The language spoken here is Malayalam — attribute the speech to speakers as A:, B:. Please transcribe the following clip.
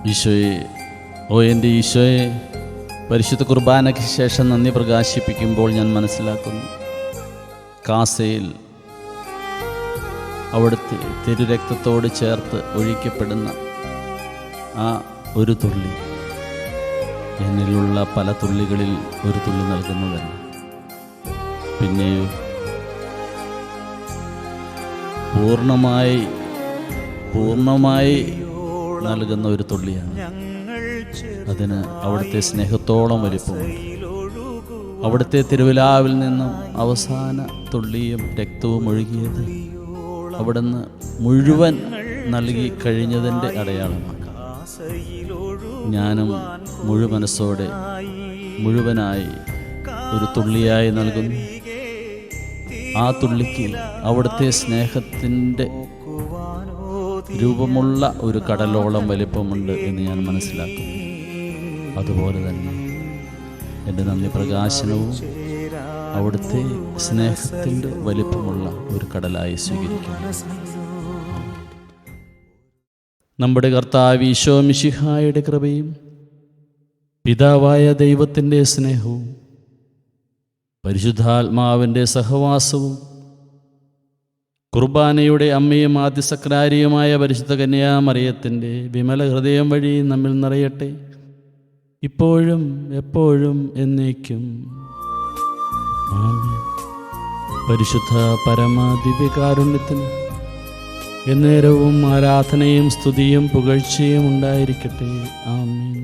A: ഈശോയെ, എൻ്റെ ഈശോയെ, പരിശുദ്ധ കുർബാനയ്ക്ക് ശേഷം നന്ദി പ്രകാശിപ്പിക്കുമ്പോൾ ഞാൻ മനസ്സിലാക്കുന്നു, കാസയിൽ അവിടുത്തെ തിരുരക്തത്തോട് ചേർത്ത് ഒഴിക്കപ്പെടുന്ന ആ ഒരു തുള്ളി എന്നിലുള്ള പല തുള്ളികളിൽ ഒരു തുള്ളി നൽകുന്നതല്ല, പിന്നെയോ പൂർണ്ണമായി നൽകുന്ന ഒരു തുള്ളിയാണ്. അതിന് അവിടുത്തെ സ്നേഹത്തോളം വലിപ്പമുണ്ട്. അവിടുത്തെ തിരുവിലാവിൽ നിന്നും അവസാന തുള്ളിയും രക്തവും ഒഴുകിയത് അവിടുന്ന് മുഴുവൻ നൽകി കഴിഞ്ഞതിൻ്റെ അടയാളമാണ്. ഞാനും മുഴുമനസ്സോടെ മുഴുവനായി ഒരു തുള്ളിയായി നൽകുന്നു. ആ തുള്ളിക്ക് അവിടുത്തെ സ്നേഹത്തിൻ്റെ രൂപമുള്ള ഒരു കടലോളം വലിപ്പമുണ്ട് എന്ന് ഞാൻ മനസ്സിലാക്കുന്നു. അതുപോലെ തന്നെ എൻ്റെ നന്ദി പ്രകാശനവും അവിടുത്തെ സ്നേഹത്തിൻ്റെ വലിപ്പമുള്ള ഒരു കടലായി സ്വീകരിക്കുന്നു. നമ്മുടെ കർത്താവ് ഈശോ മിശിഹായുടെ കൃപയും പിതാവായ ദൈവത്തിൻ്റെ സ്നേഹവും പരിശുദ്ധാത്മാവിൻ്റെ സഹവാസവും കുർബാനയുടെ അമ്മയും ആദ്യസക്രാരിയുമായ പരിശുദ്ധ കന്യാമറിയത്തിൻ്റെ വിമല ഹൃദയം വഴി നമ്മിൽ നിറയട്ടെ, ഇപ്പോഴും എപ്പോഴും എന്നേക്കും. ആമേൻ. പരിശുദ്ധ പരമദിവ്യകാരുണ്യത്തിന് എന്നേരവും ആരാധനയും സ്തുതിയും പുകഴ്ചയും ഉണ്ടായിരിക്കട്ടെ. ആമേൻ.